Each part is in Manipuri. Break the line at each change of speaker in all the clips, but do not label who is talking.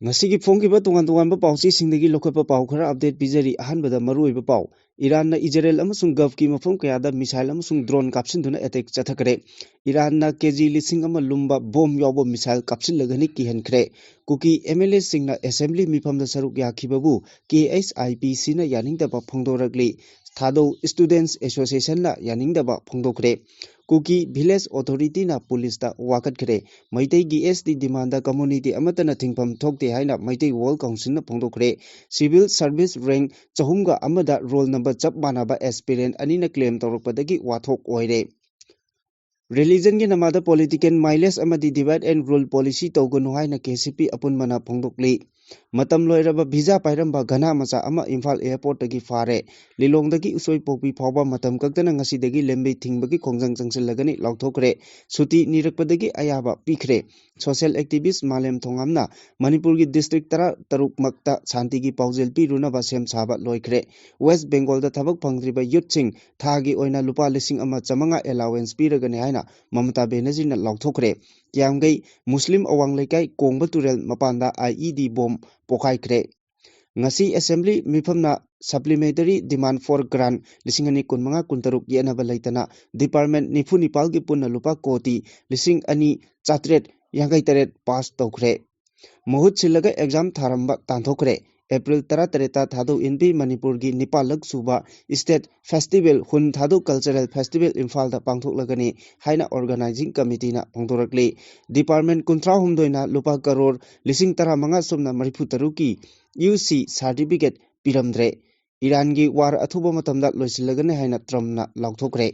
Ngasigi phongkiba tongan-tonganba pausi-singdagi lokhatpa pau khara update pijari ahanbada maruoiba pau Iran na Israel amasung Gulf ki mafam kayada missile amasung drone kapsinduna attack chathakre Iran na kg lising ama lumba bomb yawba missile kapsilagani kihankre kuki MLA singna assembly mifamda saruk yakhibabu KSIPC na yaningdaba phongdoragli Thado Students Association na yaningdaba phongdokre Kuki Village Authority na police ta wakat kre Maitai gi SD demanda community amatana thingpam thokte haina Maitai World Council na phongdokre Civil Service rank chahumga amada roll number chap manaba aspirant anina claim tawrokpadagi wathok oire Religion ki namada political mileage amadi divide and rule policy tawgunu haina KCP apun mana phongdokli Matam loiraba visa pairamba gana macha ama Imphal airport tagi fare Lilong dagi usoi pokpi phawba matam kaktana ngasi dagi lembe thingbagi khongjang changsilagani lauthokre suti nirakpadagi ayaba pikhre social activist Malem Thongamna Manipur gi district taruk makta shanti gi paujel pi runa ba sem saba loikre West Bengal da thabak phangriba youth sing thagi oina lupa lising ama chamanga allowance piragani haina Mamata Banerjee na lauthokre Kyamgai Muslim awang lekai kongba turel mapanda IED bomb pokai kre ngasi assembly mifamna supplementary demand for grant lising ani kunmanga kuntaruk yenaba leitana department nifu nipal gi punna lupa koti lising ani chatret yangai taret pass tokre mohut silaga exam tharamba tanthokre April 13 thadu inbi Manipur gi Nipalak suba state festival hun thadu cultural festival Imphal da pangthoklagani haina organizing committee na phongdorakli department kunthra humdoina lupa karor lising tara manga somna marifu taruki UC certificate piramdre Iran gi war athuba matamda loisilagani haina Trump na lauthokre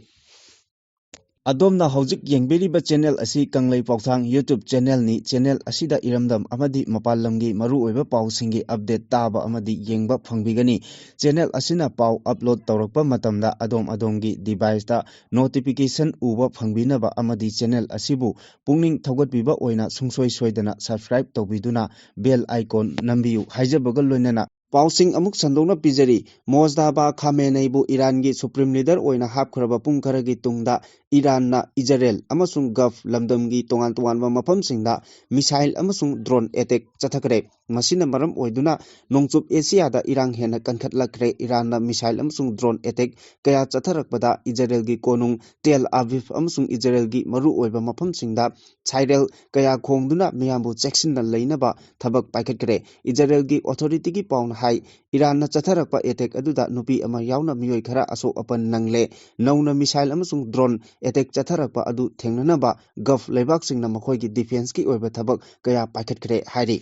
Adom na hojik yengberiba channel asi Kanglei Pauthang YouTube channel ni channel asida iramdam amadi mapalamgi maru oiba pausingi update taba amadi yengba phangbigani channel asina pau upload tawrakpa matamda adom-adomgi device ta notification uba phangbinaba amadi channel asibu pungning thogatbiba oina sungsoi soidana subscribe tawbiduna bell icon nambiu haijabaga loinana Pausing amuk sandongna pijari Mozdaba Khameneibu Iran gi supreme leader oina hapkhraba pungkaragi tungda Iran na Israel amasung Gulf lamdamgi tongan-tonganba mafamsingda missile amasung drone attack chathakre masina maram oiduna nongchup Asia da Iran hena kankhatlakre Iran na missile amasung drone attack kaya chatharakpada Israel gi konung Tel Aviv amasung Israel gi maru oiba mafamsingda Cyril kaya khongduna miyambu cheksinna leinaba thabak paikhatkre Israel gi authority gi paun hai Iran na chatharakpa attack aduda nupi ama yauna miyoi khara asok apan nangle nauna missile amasung drone attack chatharakpa adu thengnanaba Gulf leibak singna makhoi gi defense ki oiba thabak kaya paikhatkre hairi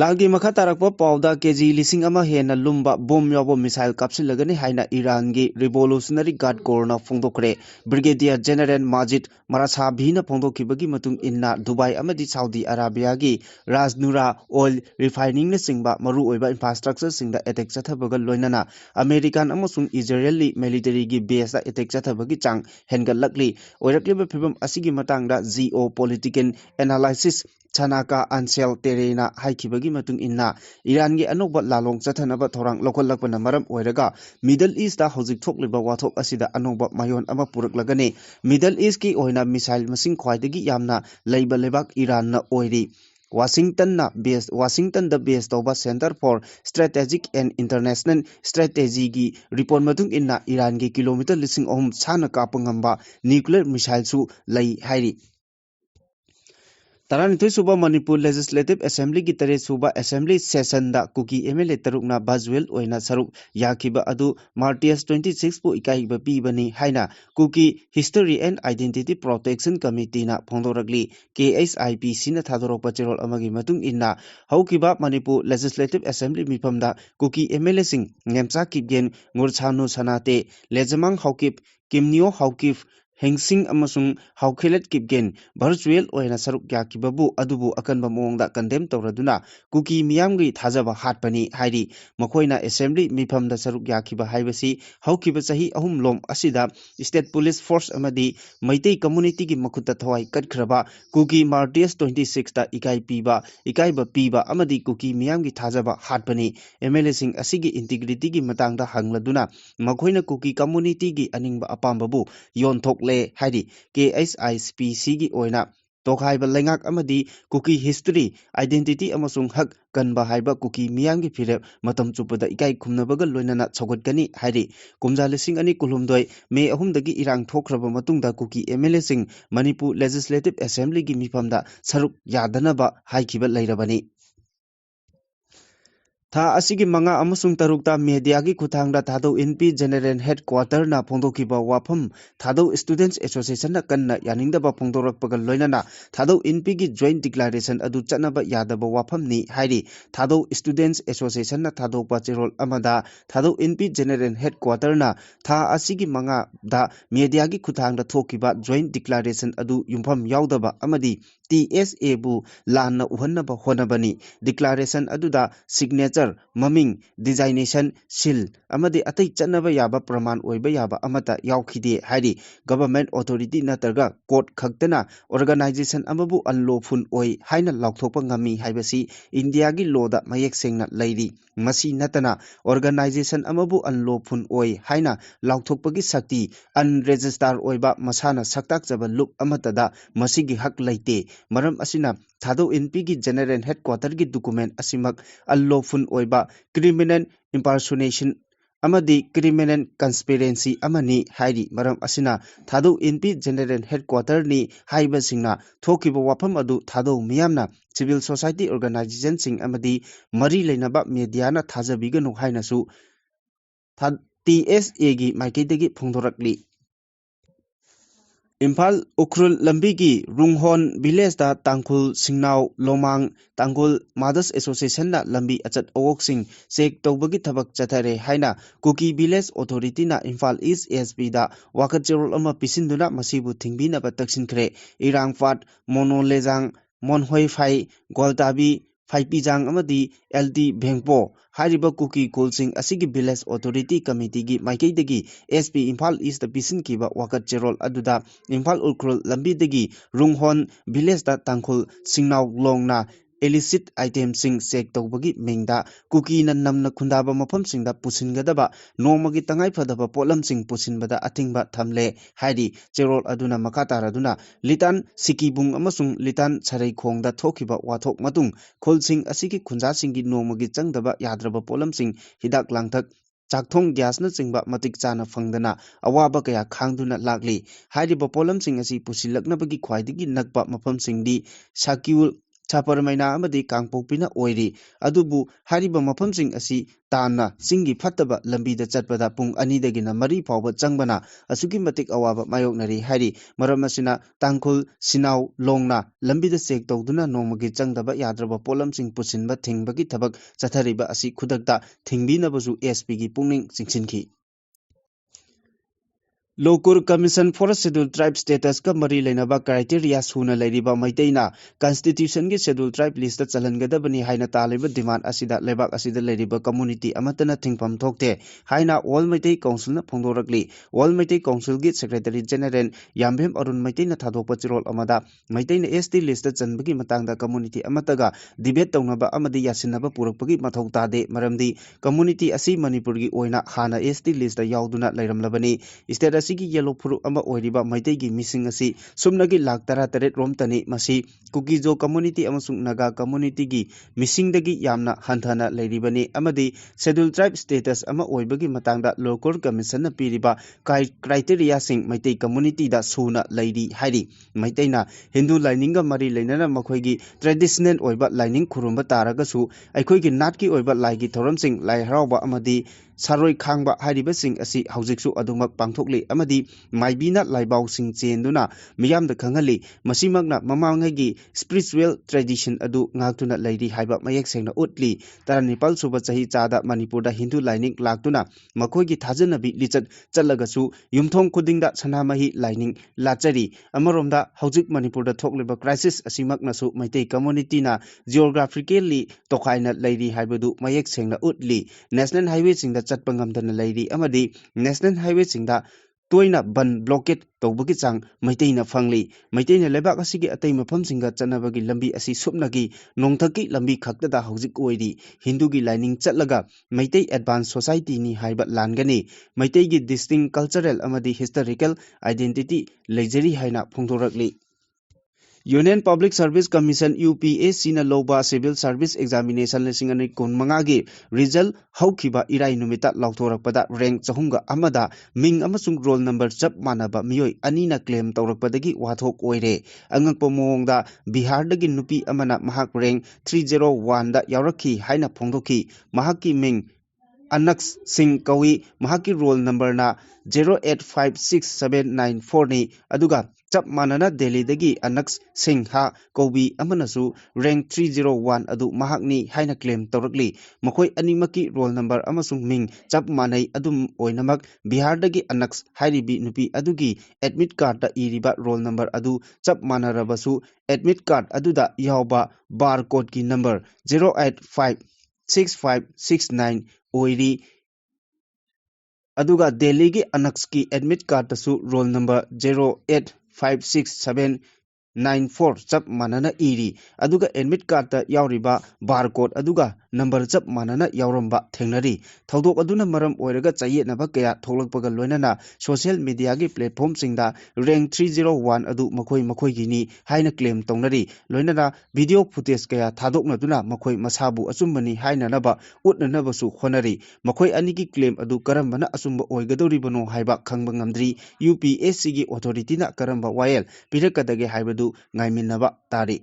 Lagi makha tarakpa pauda kg lising ama hena lumba bomb yawba missile kapsilagani haina Iran gi Revolutionary Guard Corps na phongdokre Brigadier General Majid Marasabhi na phongdokibagi matung inna Dubai amadi Saudi Arabia gi Raznura oil refining na singba maru oiba infrastructure singda attack chathabaga loinana American amasung Israeli military gi base da attack chathabagi chang hengalakli oirakliba phibam asigi matangda geopolitical analysis Chanaka Ansel Terena haikibagi matung inna Iran gi anokba lalong chathanaba thorang lokolakpana maram oiraga Middle East da hojik thokliba wathok asida anokba mayon ama puraklagani Middle East ki oina missile masing khwaidagi yamna leiba lebak Iran na oiri Washington da based tawba Center for Strategic and International Strategy gi report matung inna Iran gi kilometer lising ohum chana kapangamba nuclear missile su lei hairi Taranithui suba Manipur Legislative Assembly gi tare suba Assembly session da kuki MLA tarukna Bajuel oina saruk yakiba adu Martius 26 pu ikaiba pibani haina kuki History and Identity Protection Committee na phongdoragli KSIPC na thadorokpa cherol amagi matung inna haukiba Manipur Legislative Assembly mifamda kuki MLA sing ngemcha kipgen ngurchanu sanate lejamang haukip kimnio haukip Hengsing amasung haukelet kipgen virtual oina saruk yakibabu adubu akanba mongda condemn tawraduna kuki miyamgi thajaba hatpani hairi makoina assembly mifamda saruk yakiba haibasi haukiba chahi ahum lom asida state police force amadi maitei community gi makuta thawai katkraba kuki Martius 26 ta ikaiba piba amadi kuki miyamgi thajaba hatpani MLA sing asigi integrity gi matangda hangladuna makoina kuki community gi aningba apambabu yonthok le haidi KSIPC gi oina Tokhaiba Lengak Amadi, Kuki History, Identity Amasung Hak, Kanba Haiba Kuki Miyangi Firep, Matam Chupada Ikai Kumnabaga Lunana Chogot Hari, Kumza Lising Ani Kulumdoi, May Ahumdagi Irang Tokraba Matunda Kuki MLA Sing, Manipur Legislative Assembly Gimipamda, Saruk Yadanaba, Haikiba Lairabani. Tha asigi manga amasung tarukta media gi kuthangda thado NP General Headquarter na phongdokiba wafam thado Students Association na kanna yaningdaba phongdorakpaga loinana thado NP gi Joint Declaration adu chanaba yadaba wafam ni hairi thado Students Association na thado pachirol amada thado NP General Headquarter na tha asigi manga da media gi kuthangda thokiba Joint Declaration adu yumpham yaudaba amadi TSA bu lanna uhannaba honabani declaration aduda signature maming designation seal amadi atai chanaba yaba praman oiba yaba amata yaukhide hairi government authority natarga court khaktana organization amabu unlawful oi haina laukthokpa ngami haibasi India gi law da mayek sengna lairi masi natana organization amabu unlawful oi haina laukthokpa gi sakti unregistered oiba masana saktak jaba look amata da masigi hak laite Maram asina thado NP gi General Headquarter gi document asimak unlawful oiba criminal impersonation amadi criminal conspiracy amani hairi maram asina thado NP General Headquarter ni haiba singna thokiba wafam adu thado miyamna civil society organization sing amadi mari leinaba media na thajabiga no haina su TSA gi maikidagi phongdorakli Imphal Ukrul Lambigi Runghon Village da Tangkul Singnau Lomang Tangkul Mothers Association na Lambi Achat Awok Sing Sek Tawbagi Thabak Chathare Haina Kuki Village Authority na Imphal East ASP da Wakat Jerol ama Pisinduna Masibu Thingbina Bataksin Kre Irang Fat Mono Lejang Monhoi Phai Goltabi Phaipijang amadi LD Bengpo Hariba Kuki Kulsing Asigi Village Authority Committee gi Maikaidagi SP Imphal East da Pisin Kiba Wakat Jerol aduda Imphal Ukrul Lambi dagi Runghon Village da Tangkul Singnau Longna illicit item sing check tawbagi mengda Kuki na namna khundaba mafam singda pusingadaba nomagi tangai phadaba polam sing pusinbada atingba thamle hairi Jerol aduna makatara aduna litan sikibung amasung litan sarai khongda thokiba wathok matung kholsing asigi khunja singi nomagi changdaba yadraba polam sing hidak langthak Chakthong gas na chingba matik chana phangdana awaba kaya khangduna lakli hairiba polam sing asi pusilakna bagi khwaidigi nakba mafam singdi Sakul Chaparmaina amadi Kangpokpina oiri adubu hariba mafamsing asi tana singi phattaba lambida chatpada pung anidagina mari phawba changbana asugi matik awaba mayoknari hari maramasina Tangkul Sinau Longna lambida chek tawduna nomagi changdaba yadraba polamsing pusinba thingbagi thabak chathariba asi khudakta thingbinabasu SP gi pungning chingsinki Lokur Commission for Scheduled Tribe Status ka mari lainaba criteria suna lairiba maiteina Constitution gi Scheduled Tribe list ta chalangadabani haina taliba demand asida lebak asida lairiba community amatana thingpam thokte haina All Maitei Council na phongdorakli All Maitei Council gi Secretary General Yambhem Arun Maiteina thadokpa chirol amada Maiteina ST list ta chanbagi matangda community amataga debate tawnaba amadi yasinaba purakpagi mathau tade maramdi community asi Manipur gi oina hana ST list ta yauduna lairamlabani state asigi yellow furu ama oiriba maitei gi missing asi sumnagi lakh tara taret rom tani masi Kukijo community amasung Naga community gi missing dagi yamna hanthana lairibani amadi scheduled tribe status ama oibagi matangda local commission na piriba criteria sing maitei community da suna lairi hairi maiteina Hindu lining ga mari leinana makhoigi traditional oiba lining khurumba taragasu aikhoigi natki oiba laigi thoram sing lai harauba amadi Saroi Khangba hariba sing asi haujiksu adumak pangthokli amadi maibina laibau sing chenduna miyamda khangali masimagna mamangai spiritual tradition adu ngaktuna lairi haiba mayek sengna utli taranipal suba chahi chada Manipurda Hindu lining laktuna makhoigi thajanabi lichat chalagasu yumthong khudingda sanamahi lining lachari amaromda haujik Manipurda thokliba crisis asimagna su maitei community na geographically tokhaina lairi haibadu mayek sengna utli national highway singda chatpa ngamdana lairi amadi national highway singda toina ban blockade tawbagi chang maiteina phangli maiteina lebak asigi atei mafam singa chanabagi lambi asi supnagi nongthaki lambi khaktada haujik oiri Hindu gi lining chatlaga maitei advanced society ni haiba langani maitei gi distinct cultural amadi historical identity lejeri haina phongdorakli Union Public Service Commission UPSC na loba Civil Service Examination lising ani kun mangagi result haukiba irai numita lautorakpada rank chahumga amada ming amasung roll number chap manaba miyoi ani na claim tawrakpadagi wathok oire angakpa mongda Bihar dagi nupi amana mahak rank 301 da yaurakhi haina phongdoki mahaki ming Anax Singh Kawi mahaki roll number na 0856794 ni aduga chap manana Delhi dagi Anax Singh ha Kawi amanasu rank 301 adu mahakni haina claim tawrakli makoi animaki roll number amasung ming chap manai adum oinamak Bihar dagi Anax hairibi nupi adugi admit card da iriba roll number adu chap manarabasu admit card aduda yawba barcode ki number 0856569 oiri aduga Delhi gi Anax ki admit card tasu roll number 0856794 chap manana iri aduga admit card ta yauriba barcode aduga number chap manana yauramba thengnari thodok aduna maram oiraga chayetnaba kaya tholakpaga loinana social media gi platform singda rank 301 adu makoi gini haina claim tongnari loinana video footage kaya thadokna duna makoi masabu achumbani haina naba utnanaba su khonari makoi anigi claim adu karambana achumba oigadoribano haiba khangba ngamdri UPSC gi authority na karamba wael pirakadage haibadu ngaiminaba tari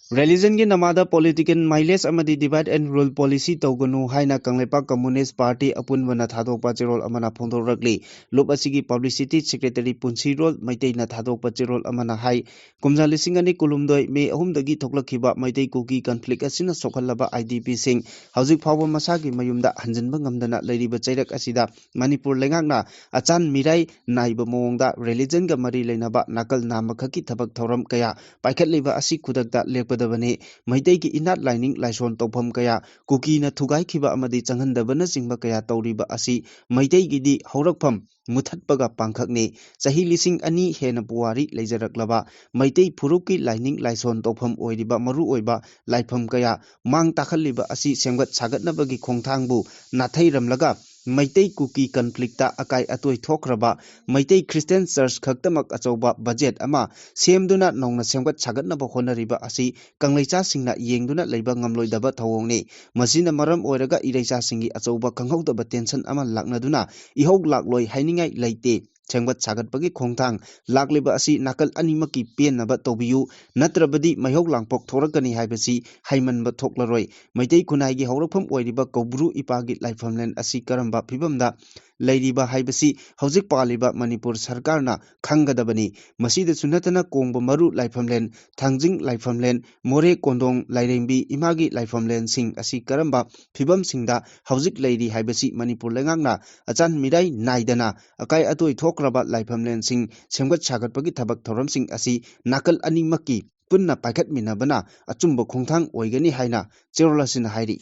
Religion ki namada political mileage amadi divide and rule policy tawganu haina Kanglepa Communist Party apunwana thadokpa chirol amana phongdorakli lop asigi publicity secretary Punsi Rol Maitai na thadokpa chirol amana hai kumja lisingani kulumdoi me ahumdagi thoklakhiba Maitai kuki conflict asina sokhallaba IDP sing hauzik phawba masagi mayumda hanjinba ngamdana leiriba chairak asida Manipur lengakna achan mirai naiba mongda religion ga mari leinaba nakal namakhaki thabak thoram kaya paikhatliba asi khudakta lekpa Dabane Maitai ki inat lining laison tawpham kaya kuki na thugai khiba amadi changhandabana singba kaya tawriba asi Maitai gi di haurakpham muthatpaga pangkhakni chahi lising ani hena puwari leijaraklaba Maitai phurukki lining laison tawpham oiriba maru oiba laipham kaya mang takhalliba asi semgat sagatnabagi khongthangbu nathairamlaga Maitai kuki conflicta akai atoi thokraba Maitai Christian Church khaktamak achauba budget ama semduna nongna semgat sagatnaba honariba asi Kanglaicha singna yengduna leiba ngamloidaba thawongni masina maram oiraga iraicha singi achauba kanghaudaba tension ama laknaduna ihok lakloi hainingai leite Chengbat sagatpagi khongthang lakliba asi nakal animaki penaba tobiyu natrabadi mayhok langpok thorakani haibasi haimanba thoklaroi Maitai khunai gi haurakpham oiriba Kobru ipagi laifamlen asi karamba phibamda leiriba haibasi hauzik paliba Manipur sarkarna khangadabani masida sunatana kongba maru laifamlen thangjing laifamlen more kondong lairembi imagi laifamlen sing asi karamba phibam singda hauzik leiri haibasi Manipur lengakna achan mirai naidana akai atoi thokraba laifamlen sing semgat sagatpagi thabak thoram sing asi nakal animaki punna paikhat minabana achumba khongthang oigani haina cherolasina hairi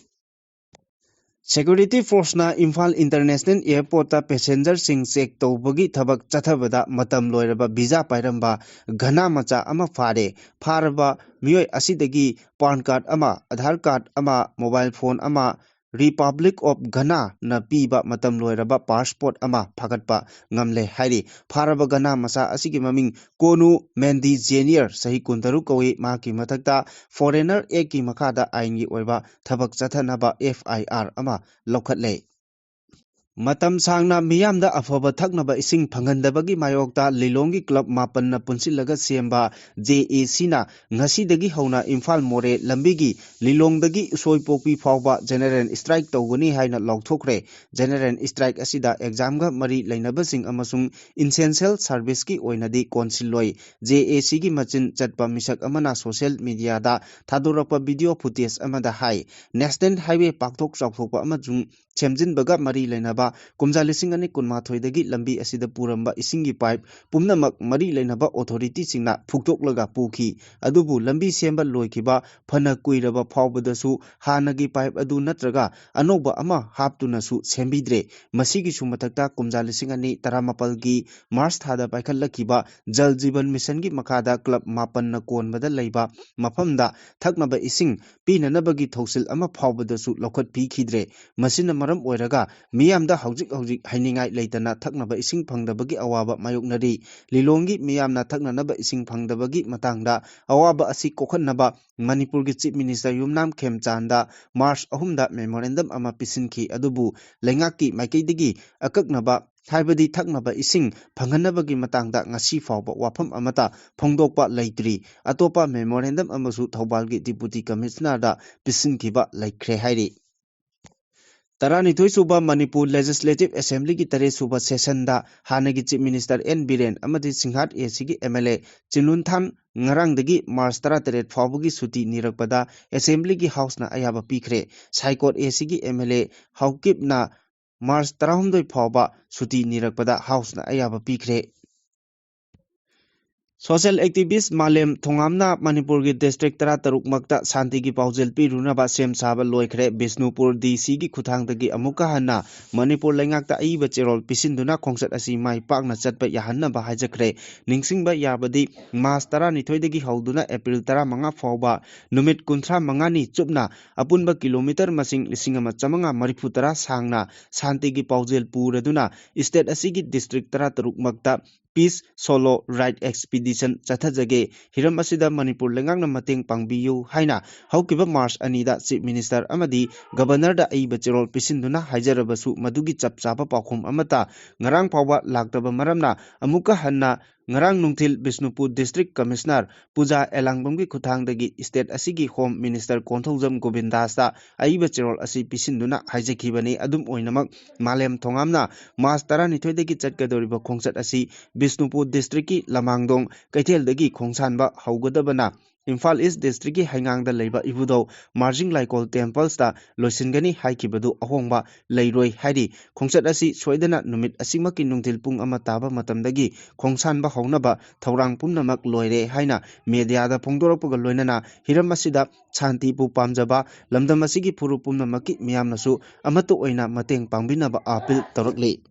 Security Force na Imphal International Airport ta passenger sing check tawbagi thabak chathabada matam loiraba visa pairamba ghana macha ama faraba miyoi asidagi PAN card ama Aadhaar card ama mobile phone ama Republic of Ghana na piba matam loiraba passport ama phagatpa ngamle hairi faraba Ghana macha asigi maming Konu Mendi Jenior sahi kuntaru kawi maki mathakta foreigner eki makada aingi oiba thabak chathanaba FIR ama lokhatle Matam sangna miyamda afaba thaknaba ising phangandabagi mayokta Lilongi Club mapan na punsilaga semba JAC na ngasidagi hauna Imphal More lambigi Lilongdagi soipokpi phawba general strike tawgani haina lauthokre general strike asida exam ga mari lainabasing amasung essential service ki oinadi consiloi JAC gi machin chatpa misak amana social media da thadorapa video footage amada hai national highway pakthok chawthokpa amajung Chemjin baga mari lainaba kumja lising ani kunma thoidagi lambi asida puramba isingi pipe pumnamak mari lainaba authority singna phuktoklaga pukhi adubu lambi semba loikiba phana kuiraba phawbadasu hanagi pipe adu natraga anoba ama haptunasu sembidre masigi sumatakta kumja lising ani taramapal gi March thada paikhallakiba Jal Jeevan Mission gi makada club mapan na konbada leiba mafamda thaknaba ising pinanabagi thosil ama phawbadasu lokhat pi khidre masina maram oiraga miyamda ꯃꯐꯝꯗ ꯍꯧꯖꯤꯛ ꯍꯩꯅꯤꯡꯉꯥꯏ ꯂꯩꯇꯅ ꯊꯛꯅꯕ ꯏꯁꯤꯡ ꯐꯪꯗꯕꯒꯤ ꯑꯋꯥꯕ ꯃꯥꯌꯣꯛꯅꯔꯤ ꯂꯤꯂꯣꯡꯒꯤ ꯃꯤꯌꯥꯝꯅ ꯊꯛꯅꯅꯕ ꯏꯁꯤꯡ ꯐꯪꯗꯕꯒꯤ ꯃꯇꯥꯡꯗ ꯑꯋꯥꯕ ꯑꯁꯤ ꯀꯣꯛꯍꯟꯅꯕ ꯃꯅꯤꯄꯨꯔꯒꯤ ꯆꯤꯞ ꯃꯤꯅꯤꯁꯇꯔ ꯌꯨꯝꯅꯥꯝ ꯈꯦꯝꯆꯥꯟꯗ ꯃꯥꯔꯆ 3ꯗ ꯃꯦꯃꯣꯔꯦꯟꯗꯝ ꯑꯃ ꯄꯤꯁꯤꯟꯈꯤ ꯑꯗꯨꯕꯨ ꯂꯩꯉꯥꯛꯀꯤ ꯃꯥꯏꯀꯩꯗꯒꯤ ꯑꯀꯛꯅꯕ ꯍꯥꯏꯕꯗꯤ ꯊꯛꯅꯕ ꯏꯁꯤꯡ ꯐꯪꯍꯟꯅꯕꯒꯤ ꯃꯇꯥꯡꯗ ꯉꯁꯤ ꯐꯥꯎꯕ ꯋꯥꯐꯝ ꯑꯃꯠꯇ ꯐꯣꯡꯗꯣꯛꯄ ꯂꯩꯇ꯭ꯔꯤ ꯑꯇꯣꯞꯄ ꯃꯦꯃꯣꯔꯦꯟꯗꯝ ꯑꯃꯁꯨ ꯊꯧꯕꯥꯜꯒꯤ ꯗꯤꯄꯨꯇꯤ ꯀꯃꯤꯁꯅꯔꯗ ꯄꯤꯁꯤꯟꯈꯤꯕ ꯂꯩꯈ꯭ꯔꯦ ꯍꯥꯏꯔꯤ 12ꯁꯨꯕ ꯃꯅꯤꯄꯨꯔ ꯂꯦꯖꯤꯁꯂꯦꯇꯤꯚ ꯑꯦꯁꯦꯝꯕ꯭ꯂꯤꯒꯤ 3ꯔd ꯁꯦꯁꯟꯗ ꯍꯥꯟꯅꯒꯤ ꯆꯤꯞ ꯃꯤꯅꯤꯁꯇꯔ ꯑꯦꯟ ꯕꯤꯔꯦꯟ ꯑꯃꯗꯤ ꯁꯤꯡꯍꯥꯠ ꯑꯦꯁꯤꯒꯤ ꯑꯦꯝꯑꯦꯜꯑꯦ ꯆꯤꯟꯂꯨꯟꯊꯥꯟ ꯉꯔꯥꯡꯗꯒꯤ ꯃꯥꯔꯆ 18 ꯐꯥꯎꯕꯒꯤ ꯁꯨꯇꯤ ꯅꯤꯔꯛꯄꯗ ꯑꯦꯁꯦꯝꯕ꯭ꯂꯤꯒꯤ ꯍꯥꯎꯁꯅ ꯑꯌꯥꯕ ꯄꯤꯈ꯭ꯔꯦ ꯁꯥꯏꯀꯣꯠ ꯑꯦꯁꯤꯒꯤ ꯑꯦꯝꯑꯦꯜꯑꯦ ꯍꯥꯎꯀꯤꯞꯅ ꯃꯥꯔꯆ 18 ꯐꯥꯎꯕ ꯁꯨꯇꯤ ꯅꯤꯔꯛꯄꯗ ꯍꯥꯎꯁꯅ ꯑꯌꯥꯕ ꯄꯤꯈ꯭ꯔꯦ ꯁꯣꯁꯤꯌꯦꯜ ꯑꯦꯛꯇꯤꯚꯤꯁꯠ ꯃꯥꯂꯦꯝ ꯊꯣꯉꯥꯝꯅ ꯃꯅꯤꯄꯨꯔꯒꯤ ꯗꯤꯁꯇ꯭ꯔꯤꯛ 13ꯃꯛꯇ ꯁꯥꯟꯇꯤꯒꯤ ꯄꯥꯎꯖꯦꯜ ꯄꯤꯔꯨꯅꯕ ꯁꯦꯝ ꯁꯥꯕ ꯂꯣꯏꯈ꯭ꯔꯦ ꯕꯤꯁꯅꯨꯄꯨꯔ ꯗꯤ.ꯁꯤꯒꯤ ꯈꯨꯠꯊꯥꯡꯗꯒꯤ ꯑꯃꯨꯛꯀ ꯍꯟꯅ ꯃꯅꯤꯄꯨꯔ ꯂꯩꯉꯥꯛꯇ ꯑꯏꯕ ꯆꯦꯔꯣꯜ ꯄꯤꯁꯤꯟꯗꯨꯅ ꯈꯣꯡꯆꯠ ꯑꯁꯤ ꯃꯥꯏ ꯄꯥꯛꯅ ꯆꯠꯄ ꯌꯥꯍꯟꯅꯕ ꯍꯥꯏꯖꯈ꯭ꯔꯦ ꯅꯤꯡꯁꯤꯡꯕ ꯌꯥꯕꯗꯤ ꯃꯥꯔꯆ 12ꯗꯒꯤ ꯍꯧꯗꯨꯅ ꯑꯦꯄ꯭ꯔꯤꯜ 15 ꯐꯥꯎꯕ ꯅꯨꯃꯤꯠ 35ꯅꯤ ꯆꯨꯞꯅ ꯑꯄꯨꯟꯕ ꯀꯤꯂꯣꯃꯤꯇꯔ ꯃꯁꯤꯡ 1930 ꯁꯥꯡꯅ ꯁꯥꯟꯇꯤꯒꯤ ꯄꯥꯎꯖꯦꯜ ꯄꯨꯔꯗꯨꯅ ꯏꯁꯇꯦꯠ ꯑꯁꯤꯒꯤ ꯗꯤꯁꯇ꯭ꯔꯤꯛ 13ꯃꯛꯇ ꯄꯤꯁ ꯁꯣꯂꯣ ꯔꯥꯏꯠ ꯑꯦꯛꯁꯄꯤꯗꯤꯁꯟ ꯆꯠꯊꯖꯒꯦ ꯍꯤꯔꯝ ꯑꯁꯤꯗ ꯃꯅꯤꯄꯨꯔ ꯂꯩꯉꯥꯛꯅ ꯃꯇꯦꯡ ꯄꯥꯡꯕꯤꯌꯨ ꯍꯥꯏꯅ ꯍꯧꯈꯤꯕ ꯃꯥꯔꯆ 2ꯗ ꯆꯤꯞ ꯃꯤꯅꯤꯁꯇꯔ ꯑꯃꯗꯤ ꯒꯕꯔꯅꯔꯗ ꯑꯏꯕ ꯆꯦꯔꯣꯜ ꯄꯤꯁꯤꯟꯗꯨꯅ ꯍꯥꯏꯖꯔꯕꯁꯨ ꯃꯗꯨꯒꯤ ꯆꯞ ꯆꯥꯕ ꯄꯥꯎꯈꯨꯝ ꯑꯃꯠꯇ ꯉꯔꯥꯡ ꯐꯥꯎꯕ ꯂꯥꯛꯇꯕ ꯃꯔꯝꯅ ꯑꯃꯨꯛꯀ ꯍꯟꯅ ꯉꯔꯥꯡ ꯅꯨꯡꯊꯤꯜ ꯕꯤꯁꯅꯨꯄꯨꯔ ꯗꯤꯁꯇ꯭ꯔꯤꯛ ꯀꯃꯤꯁꯅꯔ ꯄꯨꯖꯥ ꯑꯦꯂꯥꯡꯕꯝꯒꯤ ꯈꯨꯠꯊꯥꯡꯗꯒꯤ ꯏꯁꯇꯦꯠ ꯑꯁꯤꯒꯤ ꯍꯣꯝ ꯃꯤꯅꯤꯁꯇꯔ ꯀꯣꯟꯊꯧꯖꯝ ꯒꯣꯕꯤꯟꯗꯥꯁꯇ ꯑꯏꯕ ꯆꯦꯔꯣꯜ ꯑꯁꯤ ꯄꯤꯁꯤꯟꯗꯨꯅ ꯍꯥꯏꯖꯈꯤꯕꯅꯤ ꯑꯗꯨꯝ ꯑꯣꯏꯅꯃꯛ ꯃꯥꯂꯦꯝ ꯊꯣꯉꯥꯝꯅ ꯃꯥꯔꯆ 12ꯗꯒꯤ ꯆꯠꯀꯗꯧꯔꯤꯕ ꯈꯣꯡꯆꯠ ꯑꯁꯤ ꯕꯤꯁꯅꯨꯄꯨꯔ ꯗꯤꯁꯇ꯭ꯔꯤꯛꯀꯤ ꯂꯃꯥꯡꯗꯣꯡ ꯀꯩꯊꯦꯜꯗꯒꯤ ꯈꯣꯡꯁꯥꯟꯕ ꯍꯧꯒꯗꯕꯅ ꯏꯝꯐꯥꯜ ꯏꯁ ꯗꯤꯁꯇ꯭ꯔꯤꯛꯀꯤ ꯍꯩꯉꯥꯡꯗ ꯂꯩꯕ ꯏꯕꯨꯙꯧ ꯃꯥꯔꯖꯤꯡ ꯂꯥꯏꯀꯣꯜ ꯇꯦꯝꯄꯜꯁꯇ ꯂꯣꯏꯁꯤꯟꯒꯅꯤ ꯍꯥꯏꯈꯤꯕꯗꯨ ꯑꯍꯣꯡꯕ ꯂꯩꯔꯣꯏ ꯍꯥꯏꯔꯤ ꯈꯣꯡꯆꯠ ꯑꯁꯤ ꯁꯣꯏꯗꯅ ꯅꯨꯃꯤꯠ ꯑꯁꯤꯃꯛꯀꯤ ꯅꯨꯡꯊꯤꯜ ꯄꯨꯡ 1 ꯇꯥꯕ ꯃꯇꯝꯗꯒꯤ ꯈꯣꯡꯁꯥꯟꯕ ꯍꯧꯅꯕ ꯊꯧꯔꯥꯡ ꯄꯨꯝꯅꯃꯛ ꯂꯣꯏꯔꯦ ꯍꯥꯏꯅ ꯃꯦꯗꯤꯌꯥꯗ ꯐꯣꯡꯗꯣꯔꯛꯄꯒ ꯂꯣꯏꯅꯅ ꯍꯤꯔꯝ ꯑꯁꯤꯗ ꯁꯥꯟꯇꯤꯕꯨ ꯄꯥꯝꯖꯕ ꯂꯝꯗꯝ ꯑꯁꯤꯒꯤ ꯐꯨꯔꯨꯞ ꯄꯨꯝꯅꯃꯛꯀꯤ ꯃꯤꯌꯥꯝꯅꯁꯨ ꯑꯃꯠꯇ ꯑꯣꯏꯅ ꯃꯇꯦꯡ ꯄꯥꯡꯕꯤꯅꯕ ꯑꯄꯤꯜ ꯇꯧꯔꯛꯂꯤ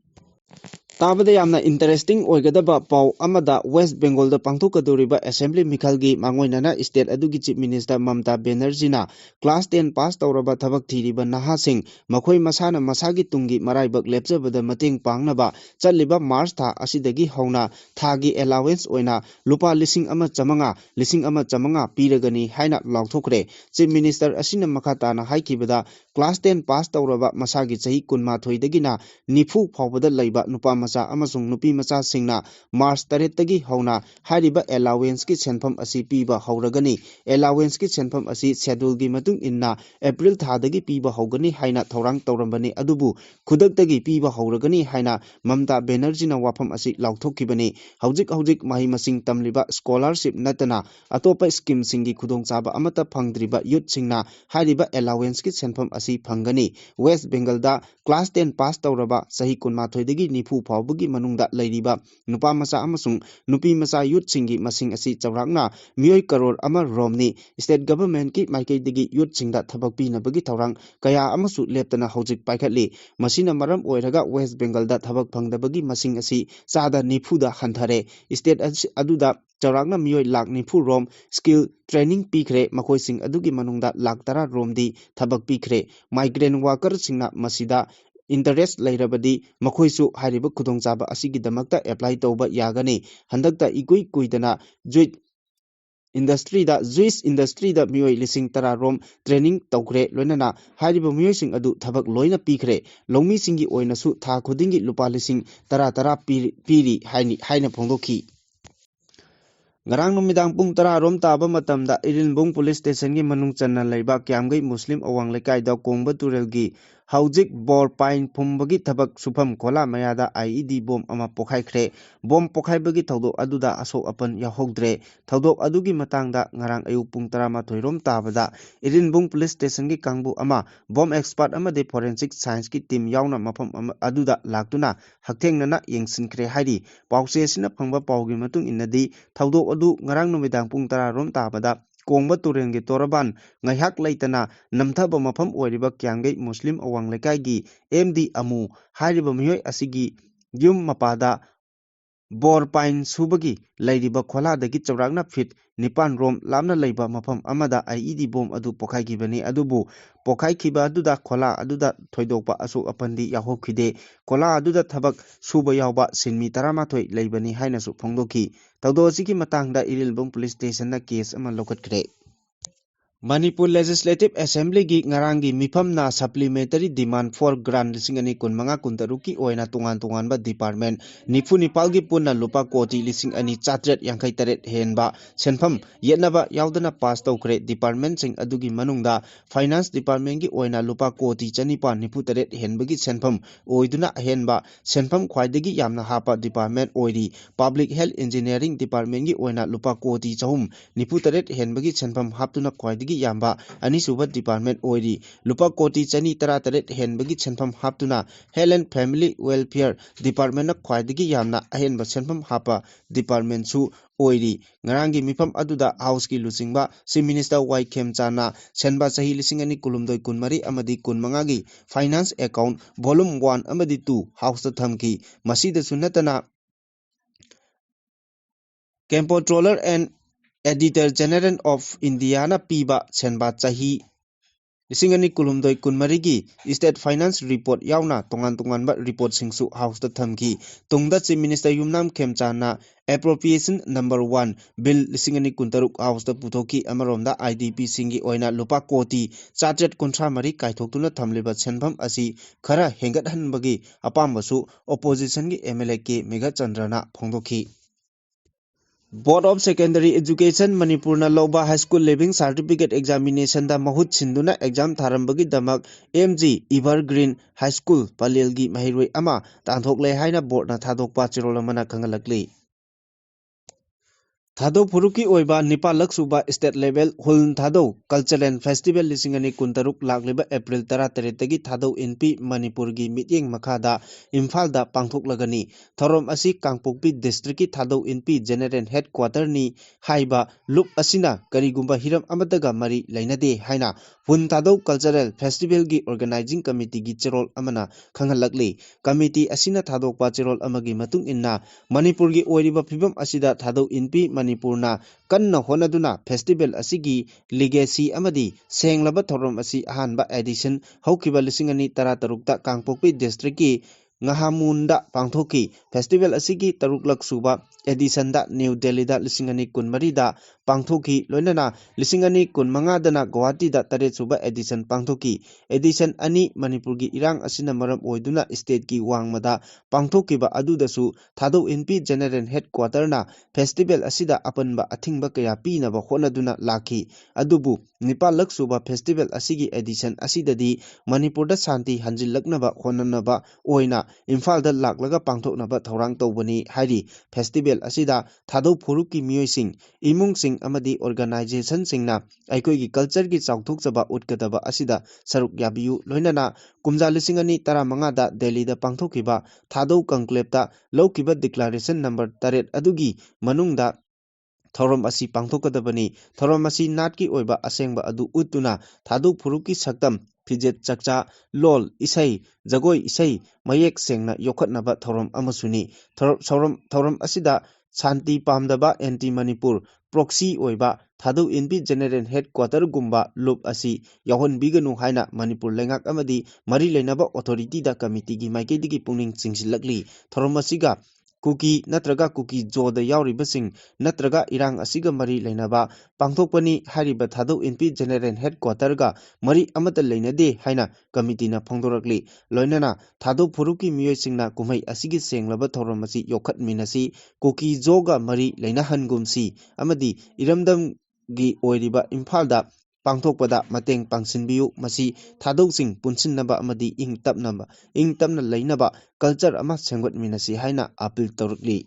ꯇꯥꯕꯗ ꯌꯥꯝꯅ ꯏꯟꯇꯔꯦꯁꯇꯤꯡ ꯑꯣꯏꯒꯗꯕ ꯄꯥꯎ ꯑꯃꯗ ꯋꯦꯁꯠ ꯕꯦꯡꯒꯣꯜꯗ ꯄꯥꯡꯊꯣꯛꯀꯗꯧꯔꯤꯕ ꯑꯦꯁꯦꯝꯕ꯭ꯂꯤ ꯃꯤꯈꯜꯒꯤ ꯃꯥꯡꯑꯣꯏꯅꯅ ꯏꯁꯇꯦꯠ ꯑꯗꯨꯒꯤ ꯆꯤꯞ ꯃꯤꯅꯤꯁꯇꯔ ꯃꯃꯇꯥ ꯕꯦꯅꯔꯖꯤꯅ ꯀ꯭ꯂꯥꯁ 10 ꯄꯥꯁ ꯇꯧꯔꯕ ꯊꯕꯛ ꯊꯤꯔꯤꯕ ꯅꯍꯥꯁꯤꯡ ꯃꯈꯣꯏ ꯃꯁꯥꯅ ꯃꯁꯥꯒꯤ ꯇꯨꯡꯒꯤ ꯃꯔꯥꯏꯕꯛ ꯂꯦꯞꯆꯕꯗ ꯃꯇꯦꯡ ꯄꯥꯡꯅꯕ ꯆꯠꯂꯤꯕ ꯃꯥꯔꯆ ꯊꯥ ꯑꯁꯤꯗꯒꯤ ꯍꯧꯅ ꯊꯥꯒꯤ ꯑꯦꯂꯥꯋꯦꯟꯁ ꯑꯣꯏꯅ ꯂꯨꯄꯥ 1,500 ꯄꯤꯔꯒꯅꯤ ꯍꯥꯏꯅ ꯂꯥꯎꯊꯣꯛꯈ꯭ꯔꯦ ꯆꯤꯞ ꯃꯤꯅꯤꯁꯇꯔ ꯑꯁꯤꯅ ꯃꯈꯥ ꯇꯥꯅ ꯍꯥꯏꯈꯤꯕꯗ ꯀ꯭ꯂꯥꯁ 10 ꯄꯥꯁ ꯇꯧꯔꯕ ꯃꯁꯥꯒꯤ ꯆꯍꯤ 12ꯗꯒꯤꯅ 90 ꯐꯥꯎꯕꯗ ꯂꯩꯕ ꯅꯨꯄꯥꯃꯆꯥ ꯑꯃꯁꯨꯡ ꯅꯨꯄꯤꯃꯆꯥꯁꯤꯡꯅ ꯃꯥꯔꯆ 8ꯗꯒꯤ ꯍꯧꯅ ꯍꯥꯏꯔꯤꯕ ꯑꯦꯂꯥꯋꯦꯟꯁꯀꯤ ꯁꯦꯟꯐꯝ ꯑꯁꯤ ꯄꯤꯕ ꯍꯧꯔꯒꯅꯤ ꯑꯦꯂꯥꯋꯦꯟꯁꯀꯤ ꯁꯦꯟꯐꯝ ꯑꯁꯤ ꯁꯦꯗꯨꯜꯒꯤ ꯃꯇꯨꯡ ꯏꯟꯅ ꯑꯦꯄ꯭ꯔꯤꯜ ꯊꯥꯗꯒꯤ ꯄꯤꯕ ꯍꯧꯒꯅꯤ ꯍꯥꯏꯅ ꯊꯧꯔꯥꯡ ꯇꯧꯔꯝꯕꯅꯤ ꯑꯗꯨꯕꯨ ꯈꯨꯗꯛꯇꯒꯤ ꯄꯤꯕ ꯍꯧꯔꯒꯅꯤ ꯍꯥꯏꯅ ꯃꯃꯇꯥ ꯕꯦꯅꯔꯖꯤꯅ ꯋꯥꯐꯝ ꯑꯁꯤ ꯂꯥꯎꯊꯣꯛꯈꯤꯕꯅꯤ ꯍꯧꯖꯤꯛ ꯃꯍꯩ ꯃꯁꯤꯡ ꯇꯝꯂꯤꯕ ꯁ꯭ꯀꯣꯂꯔꯁꯤꯞ ꯅꯠꯇꯅ ꯑꯇꯣꯞꯄ ꯁ꯭ꯀꯤꯝꯁꯤꯡꯒꯤ ꯈꯨꯗꯣꯡꯆꯥꯕ ꯑꯃꯠꯇ ꯐꯪꯗ꯭ꯔꯤꯕ ꯌꯨꯠꯁꯤꯡꯅ ꯍꯥꯏꯔꯤꯕ ꯑꯦꯂꯥꯋꯦꯟꯁꯀꯤ ꯁꯦꯟꯐꯝ ꯑꯁꯤ ꯐꯪꯒꯅꯤ ꯋꯦꯁꯠ ꯕꯦꯡꯒꯜꯗ ꯀ꯭ꯂꯥꯁ 10 ꯄꯥꯁ ꯇꯧꯔꯕ ꯆꯍꯤ 12ꯗꯒꯤ 90 ꯐꯥꯎꯕꯒꯤ ꯃꯅꯨꯡꯗ ꯂꯩꯔꯤꯕ ꯅꯨꯄꯥꯃꯆꯥ ꯑꯃꯁꯨꯡ ꯅꯨꯄꯤꯃꯆꯥ ꯌꯨꯠꯁꯤꯡꯒꯤ ꯃꯁꯤꯡ ꯑꯁꯤ ꯆꯥꯎꯔꯥꯛꯅ ꯃꯤꯑꯣꯏ ꯀꯔꯣꯔ 1 ꯔꯣꯝꯅꯤ ꯏꯁꯇꯦꯠ ꯒꯚꯔꯟꯃꯦꯟꯠꯀꯤ ꯃꯥꯏꯀꯩꯗꯒꯤ ꯌꯨꯠꯁꯤꯡꯗ ꯊꯕꯛ ꯄꯤꯅꯕꯒꯤ ꯊꯧꯔꯥꯡ ꯀꯌꯥ ꯑꯃꯁꯨ ꯂꯦꯞꯇꯅ ꯍꯧꯖꯤꯛ ꯄꯥꯏꯈꯠꯂꯤ ꯃꯁꯤꯅ ꯃꯔꯝ ꯑꯣꯏꯔꯒ ꯋꯦꯁꯠ ꯕꯦꯡꯒꯜꯗ ꯊꯕꯛ ꯐꯪꯗꯕꯒꯤ ꯃꯁꯤꯡ ꯑꯁꯤ 90%ꯗ ꯍꯟꯊꯔꯦ ꯏꯁꯇꯦꯠ ꯑꯗꯨꯗ ꯆꯥꯎꯔꯥꯛꯅ ꯃꯤꯑꯣꯏ 90,000 ꯔꯣꯝ ꯁ꯭ꯀꯤꯜ ꯇ꯭ꯔꯦꯅꯤꯡ ꯄꯤꯈ꯭ꯔꯦ ꯃꯈꯣꯏꯁꯤꯡ ꯑꯗꯨꯒꯤ ꯃꯅꯨꯡꯗ 10,000 ꯔꯣꯝꯗꯤ ꯊꯕꯛ ꯄꯤꯈ꯭ꯔꯦ ꯃꯥꯏꯒ꯭ꯔꯦꯟ ꯋꯥꯔꯀꯔꯁꯤꯡꯅ ꯃꯁꯤꯗ ꯏꯟꯇꯔꯦꯁꯠ ꯂꯩꯔꯕꯗꯤ ꯃꯈꯣꯏꯁꯨ ꯍꯥꯏꯔꯤꯕ ꯈꯨꯗꯣꯡꯆꯥꯕ ꯑꯁꯤꯒꯤꯗꯃꯛꯇ ꯑꯦꯄ꯭ꯂꯥꯏ ꯇꯧꯕ ꯌꯥꯒꯅꯤ ꯍꯟꯗꯛꯇ ꯏꯀꯨꯏ ꯀꯨꯏꯗꯅ ꯖꯨꯏꯁ ꯏꯟꯗꯁꯇ꯭ꯔꯤꯗ ꯃꯤꯑꯣꯏ 10,000 ꯔꯣꯝ ꯇ꯭ꯔꯦꯅꯤꯡ ꯇꯧꯈ꯭ꯔꯦ ꯂꯣꯏꯅꯅ ꯍꯥꯏꯔꯤꯕ ꯃꯤꯑꯣꯏꯁꯤꯡ ꯑꯗꯨ ꯊꯕꯛ ꯂꯣꯏꯅ ꯄꯤꯈ꯭ꯔꯦ ꯂꯧꯃꯤꯁꯤꯡꯒꯤ ꯑꯣꯏꯅꯁꯨ ꯊꯥ ꯈꯨꯗꯤꯡꯒꯤ ꯂꯨꯄꯥ 10,000 ꯄꯤꯔꯤ ꯍꯥꯏꯅ ꯐꯣꯡꯗꯣꯛꯈꯤ ꯉꯔꯥꯡ ꯅꯨꯃꯤꯗꯥꯡ ꯄꯨꯡ 10 ꯔꯣꯝ ꯇꯥꯕ ꯃꯇꯝꯗ ꯏꯔꯤꯜꯕꯨꯡ ꯄꯨꯂꯤꯁ ꯁ꯭ꯇꯦꯁꯟꯒꯤ ꯃꯅꯨꯡ ꯆꯟꯅ ꯂꯩꯕ ꯀ꯭ꯌꯥꯝꯒꯩ ꯃꯨꯁꯂꯤꯝ ꯑꯋꯥꯡ ꯂꯩꯀꯥꯏꯗ ꯀꯣꯡꯕ ꯇꯨꯔꯦꯜꯒꯤ ꯍꯧꯖꯤꯛ ꯕꯣꯔ ꯄꯥꯏꯟ ꯐꯨꯝꯕꯒꯤ ꯊꯕꯛ ꯁꯨꯐꯝ ꯈꯣꯂꯥ ꯃꯌꯥꯗ IED ꯕꯣꯝ ꯑꯃ ꯄꯣꯈꯥꯏꯈ꯭ꯔꯦ ꯕꯣꯝ ꯄꯣꯈꯥꯏꯕꯒꯤ ꯊꯧꯗꯣꯛ ꯑꯗꯨꯗ ꯑꯁꯣꯛ ꯑꯄꯟ ꯌꯥꯎꯍꯧꯗ꯭ꯔꯦ ꯊꯧꯗꯣꯛ ꯑꯗꯨꯒꯤ ꯃꯇꯥꯡꯗ ꯉꯔꯥꯡ ꯑꯌꯨꯛ ꯄꯨꯡ 11 ꯔꯣꯝ ꯇꯥꯕꯗ ꯏꯔꯤꯜꯕꯨꯡ ꯄꯨꯂꯤꯁ ꯁ꯭ꯇꯦꯁꯟꯒꯤ ꯀꯥꯡꯕꯨ ꯑꯃ ꯕꯣꯝ ꯑꯦꯛꯁꯄꯔꯠ ꯑꯃꯗꯤ ꯐꯣꯔꯦꯟꯁꯤꯛ ꯁꯥꯏꯟꯁꯀꯤ ꯇꯤꯝ ꯌꯥꯎꯅ ꯃꯐꯝ ꯑꯗꯨꯗ ꯂꯥꯛꯇꯨꯅ ꯍꯛꯊꯦꯡꯅꯅ ꯌꯦꯡꯁꯤꯟꯈ꯭ꯔꯦ ꯍꯥꯏꯔꯤ ꯄꯥꯎꯆꯦ ꯑꯁꯤꯅ ꯐꯪꯕ ꯄꯥꯎꯒꯤ ꯃꯇꯨꯡ ꯏꯟꯅꯗꯤ ꯊꯧꯗꯣꯛ ꯑꯗꯨ ꯉꯔꯥꯡ ꯅꯨꯃꯤꯗꯥꯡ ꯄꯨꯡ 10 ꯔꯣꯝ ꯇꯥꯕꯗ ꯀꯣꯡꯕ ꯇꯨꯔꯦꯜꯒꯤ ꯇꯣꯔꯕꯥꯟ ꯉꯥꯏꯍꯥꯛ ꯂꯩꯇꯅ ꯅꯝꯊꯕ ꯃꯐꯝ ꯑꯣꯏꯔꯤꯕ ꯀ꯭ꯌꯥꯝꯒꯩ ꯃꯨꯁꯂꯤꯝ ꯑꯋꯥꯡ ꯂꯩꯀꯥꯏꯒꯤ MD ꯑꯃꯨ ꯍꯥꯏꯔꯤꯕ ꯃꯤꯑꯣꯏ ꯑꯁꯤꯒꯤ ꯌꯨꯝ ꯃꯄꯥꯗ Bor Pine Subagi, Lady Bakola, the Gitchavagna fit, Nipan Rom, Lamna Labor Mapam Amada, IED bomb Adu Pokai Gibani Adubu, Pokai Kiba Aduda Kola Aduda Toidopa Asu Apandi Yahokide, Kola Aduda Tabak, Suba Yauba, Sinmi Taramatoi, Labani Hainasu Pondoki, Taudozi Matanga Irilbum Police Station case Aman Lokat. Manipur Legislative Assembly gi ngarangi mifamna supplementary demand for grant lisingani kunmanga kuntaruki oina tungan ba department nifu nipalgi punna lupa koti lisingani chatret yangkai taret henba senfam yetnaba yaudana pass tawkre department sing adugi manungda finance department gi oina lupa koti chanipa nifu taret henbagi senfam oiduna henba senfam khwaidagi yamna hapa department oiri public health engineering department gi oina lupa koti chahum nifu taret henbagi senfam haptuna khwaidagi Yamba, Anisuba Department Oiri, Lupa Koti Chani Tarataret Henbagi Senfam Haptuna, Helen Family Welfare Department of Quaidigi Yamna, Ahen Senfam Hapa Department Su Oiri, Narangi Mipam Aduda House Ki Lusingba, Si Minister Y. Kem Chana, Senba Sahi Lisingani Kulumdoi Kunmari Amadi Kunmangagi, Finance Account, Volume 1 Amadi 2, House the Thamki, Masida Sunatana, Comptroller and Editor General of Indiana Piba Senba Chahi Lisingani Kulumdoi Kunmarigi State Finance Report Yauna Tongan Report Singsu House the Thamki Tungda Chief Minister Yumnam Khemchana Appropriation Number 1 Bill Lisingani Kuntaruk House the Putoki Amaromda IDP Singi Oina Lupa Koti Chartered Contramari Kaitokuna Thamliba Senbam Asi Khara Hengat Hanbagi Apambasu Opposition gi MLA K Mega Chandrana Phongdoki Board of Secondary Education Manipur na Loba High School Living Certificate Examination da Mahut Sinduna Exam Tharambagi Damak MG Evergreen High School Palelgi Mahiroi Ama Tanthokle Haina Board na Thadokpa Chirolamana Kangalakli Thado Puruki Oiba Nipa Laksuba State Level Huln Thado Cultural Festival Lisingani Kuntaruk Lagliba April Tara Teretagi Thado NP Manipurgi Mityeng Makada Imfalda Pangthok Lagani Thorom Asi Kangpokpi District Thado NP General Headquarter ni Haiba Loop Asina Karigumba Hiram Amadaga Mari Lainade Haina Hun Thado Cultural Festival gi Organizing Committee gi Cherol Amana Khangalakli Committee Asina Thado Pa Cherol Amagi Matung Inna Manipurgi Oiriba Phibam Asida Thado NP Manipurna Kanna Honaduna Festival Asigi Legacy Amadi Senglaba Thorom Asi Ahanba Edition Haukiba Lisingani Taratarukta Kangpokpi District ki Ngahamunda Pangthoki Festival Asigi Taruklak Suba Edition da New Delhi da Lisingani Kunmarida Pangthoki Loinana Lisingani Kunmanga dana Guwahati da Taret Suba Edition Pangthoki Edition Ani Manipurgi Irang Asina Maram Oiduna State ki Wangmada Pangthokiba Adudasu Thado NP General Headquarter na Festival Asida Apanba Athingba Kaya Pinaba Honaduna Laki Adubu Nipalak Suba Festival Asigi Edition Asidadi Manipurda Santi Hanjilaknaba Honanaba Oina Imfalda Laklaga Pangthoknaba Thorang Tawbani Hari Festival Asida Thado Phuruki Mioising Imung Sing Amadi Organization Singna Aikoi Culture ki Chauthokchaba Utkadaba Asida Saruk Yabiu Loinana Kumja Lisingani Taramangada Delhi da Pangthokiba Thado Conclave Laukiba Declaration Number 8 Adugi Manungda Thorom Asi Pangthokadabani Thorom Asi Natki Oiba Asengba Adu Utuna Thado Phuruki Saktam Fijet Chakcha Lol Isai Jagoi Isai Mayek Sengna Yokhatnaba Thorom Amasuni Thorom Asida Santi Pamdaba Anti Manipur Proxy Oiba Thado NP General Headquarter Gumba Loop Asi Yahon Biganu Haina Manipur Lengak Amadi Mari Lenaba Authority da Committee gi Maikedi Puning Singsilakli Thorom Asiga Kuki Natraga Kuki Joda Yauribasing Natraga Irang Asiga Mari Lainaba Pangthokpani Hariba Thado NP General Headquarter ga Mari Amata Lainade Haina Committee na Phongdorakli Loinana Thado Phuruki Mioisingna Kumai Asigi Senglaba Thoromasi Yokhat Minasi Kuki Joga Mari Lainahangumsi Amadi Iramdam gi Oiriba Imfalda Pangthokpada Mateng Pangsinbiu Masi Thadosing Punsinnaba Amadi Ing Tapna Lainaba Culture Ama Sengwat Minasi Haina Appeal Torukli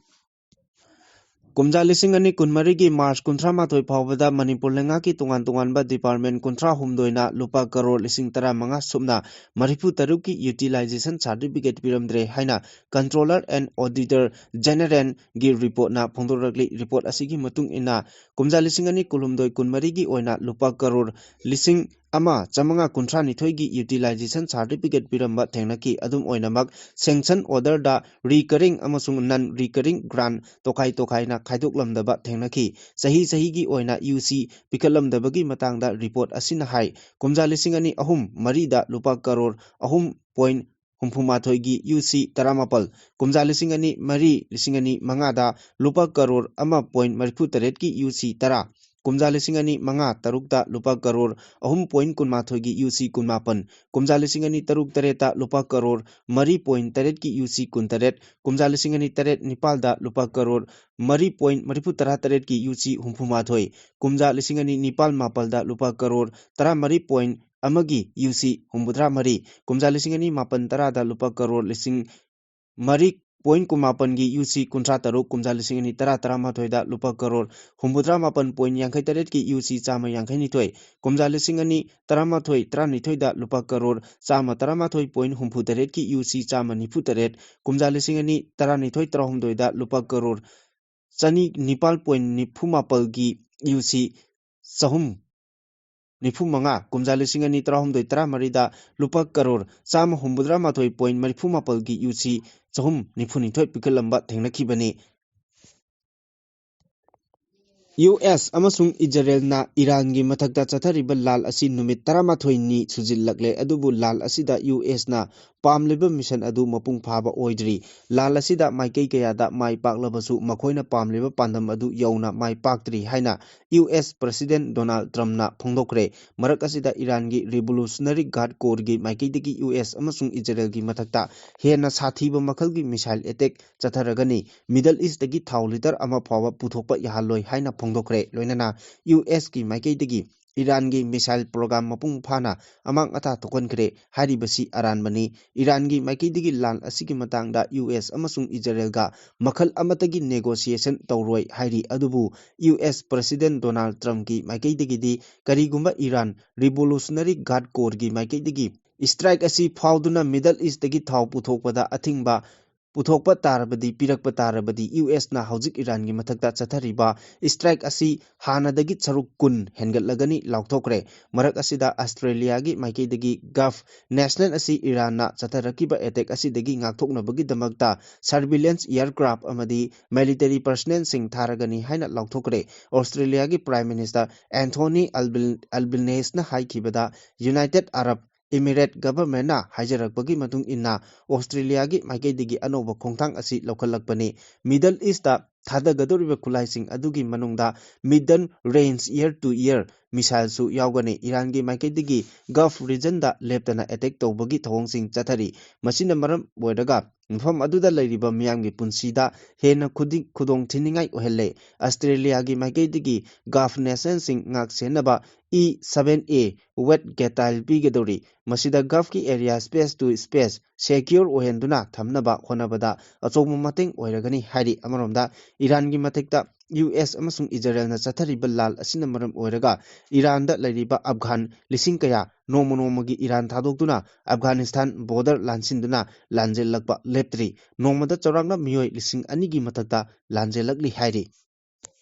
Kumja Lisingani Kunmarigi March Kuntra Matoi Pawada Manipur Lengaki Tungan ba Department Kuntra Humdoina Lupa Karor Lising Tara Manga Sumna Maripu Taruki Utilization Certificate Piramdre Haina Controller and Auditor General gi Report na Phongdorakli Report Asigi Matung Ina Kumja Lisingani Kulumdoi Kunmarigi Oina Lupa Karor Lising chamanga kuntra nithoigi utilization certificate piramba thengnaki adum oinamak sanction order da recurring amasung non recurring grant tokai na khaidoklamdaba thengnaki sahi gi oina UC pikalamdabagi matangda report asina hai kumja lising ani ahum mari da lupa karor ahum point humpumathoigi UC taramapal kumja lising ani mari lising ani mangada lupa karor ama point marifu taret ki UC tara kumja lising ani manga tarukta lupa karor ahum point kunmathoigi UC kunmapan kumja lising ani taruk tareta lupa karor mari point taret ki UC kuntaret kumja lising ani taret nipalda lupa karor mari point marifu tara taret ki UC humpumathoi kumja lising ani nipal mapalda lupa karor tara mari point amagi UC humbudra mari kumja lising ani mapan tara da lupa karor lising mari point kumapan gi UC kuntra taruk kumja lising ani tara mathoy da lupa karor humbudra mapan point yankai taret ki UC chama yankai nithoi kumja lising ani tara mathoy da lupa karor chama tara mathoy point humpu taret ki UC chama nifu taret kumja lising ani tara nithoi trahumdoi da lupa karor chani nipal point nifu mapal gi UC sahum nifu manga kumja lising ani trahumdoi tara mari da lupa karor chama humbudra mathoi point marifu mapal gi UC sahum nifu nithoi pikalamba thengnakibani US amasung Israel na Iran gi mathakta chathariba lal asi numit 13 ni sujillakle adubu lal asida US na pamleba mission adu mapung phaba oidri lal asida maikei kaya da mai paklabasu makhoina pamleba pandam adu yauna mai paktri haina US President Donald Trump na phongdokre marak asida Iran gi Revolutionary Guard Corps gi maikei degi US amasung Israel gi mathakta hena sathiba makhal gi missile attack chatharagani Middle East degi thau liter ama phawa puthokpa yahaloi haina phongdokre loinana US ki maikei degi Iran gi missile program mapung phana amang ata thokonkhre haribasi aranbani Iran gi maikei degi lan asigi matangda US amasung Israel ga makhal amatagi negotiation tawroi hairi adubu US President Donald Trump gi maikei degi di karigumba Iran Revolutionary Guard Corps gi maikei degi strike asi phawduna Middle East degi thau puthokpada athingba puthokpa tarabadi pirakpa tarabadi US na haujik Iran gi mathakta chathariba strike asi hanadagi charuk kun hengatlagani lauthokre marak asida Australia gi maikei dagi Gulf National asi Iran na chatharakiba attack asi dagi ngakthoknabagi damakta surveillance aircraft amadi military personnel sing tharagani haina lauthokre Australia gi Prime Minister Anthony Albanese na haikibada United Arab Emirate government na haijarakpagi matung inna Australia gi maikei digi anoba khongthang asi lokhalakpani Middle East ta thadagadoriba khulaising adugi manungda mid range year to year missile su yaugani Iran gi maikei digi Gulf region da leptana attack tawbagi thawngsing chathari masina maram boidaga mfam aduda leiriba miyamgi punsida hena khudong thiningai ohelle Australia gi maikei digi Gulf nation sing ngak senaba E7A wet getail bigedori masida Gulf ki area space to space secure ohenduna thamnaba khonabada achoma mateng oiragani hari amaromda Iran gi mathekta US amasung Israel na chathariba lal asina maram oiraga Iran da leiriba Afghan lising kaya nomogi Iran thadokduna Afghanistan border lansinduna lanjellakba leptri nomada chawrangna miyoi lising ani gi mathakta lanjellakli hairi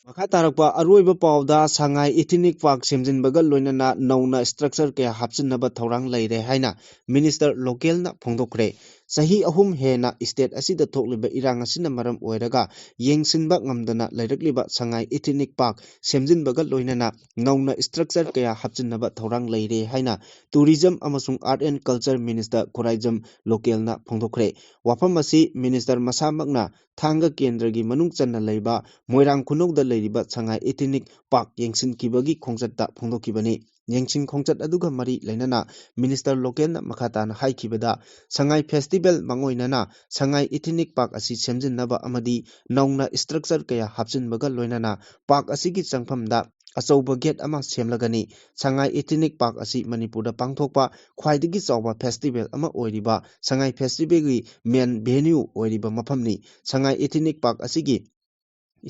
makha tarakpa aroiba pawda Shanghai Ethnic Park semjinbaga loinana nauna structure kaya hapchinnaba thorang leire haina Minister Local na phongdokre sahi ahum hena state asida thokliba irang asina maram oiraga yengsinba ngamdana leirakliba Shanghai Ethnic Park semjinbaga loinana nauna structure kaya hapchinnaba thorang leire haina Tourism amasung Art and Culture Minister Khuraijam Local na phongdokre wafam asi Minister masamakna thanga kendra gi manung channa leiba moirang khunok da leiriba Shanghai Ethnic Park yengsin kibagi khongchatda phongdokibani yengsin khongchat aduga mari leinana Minister Local na makhata na haikibada Shanghai Festival mangoinana Shanghai Ethnic Park asi semjinnaba amadi nauna structure kaya hapchinbaga loinana park asigi changphamda achouba gate ama semlagani Shanghai Ethnic Park asi Manipurda pangthokpa khwaidagi chawba festival ama oiriba Shanghai Festival gi main venue oiriba maphamni Shanghai Ethnic Park asigi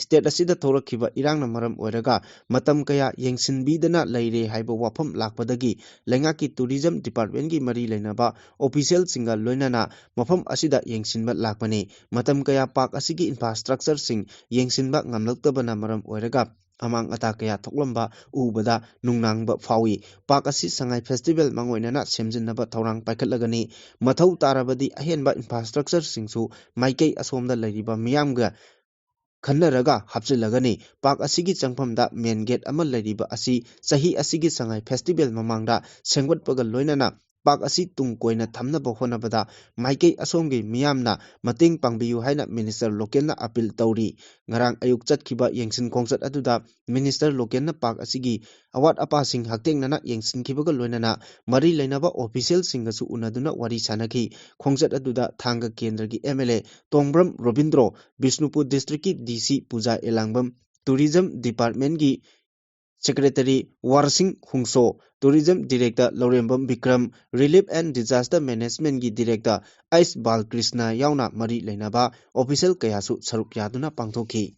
state asida thorakhiba irangna maram oiraga matam kaya yengsinbidana leire haiba wafam lakpadagi lengaki tourism department gi mari leinaba official singa loinana mafam asida yengsinba lakpani matam kaya park asigi infrastructure sing yengsinba ngamlaktabana maram oiraga amang ata kaya thoklamba ubada nungnangba phawi park asi sangai festival mangoinana semjinnaba thorang paikhatlagani mathau tarabadi ahenba infrastructure singsu maikei asomda lariba miyamga khannaraga hapchilagani park asigi changphamda main gate ama lariba asi chahi asigi sangai festival mamangda sengwatpaga loinana park asi tung koina thamnaba honabada maikei asomgi miyamna mating pangbiyu haina minister lokelna appeal tawri ngarang ayuk chatkhiba yengsin khongchat aduda minister lokelna park asigi awat apa sing haktengnana yengsin khibaga loinana mari lainaba official singasu unaduna wari sanaki khongchat aduda thanga kendra gi MLA Tongbram Robindro Bishnupur district ki DC Puja Elangbam tourism department gi Secretary Warsing Hungso, Tourism Director Lorembam Bikram, Relief and Disaster Management gi Director Ais Balkrishna Yauna Mari Lainaba, Official Kayasu Saruk Yaduna Pangthoki.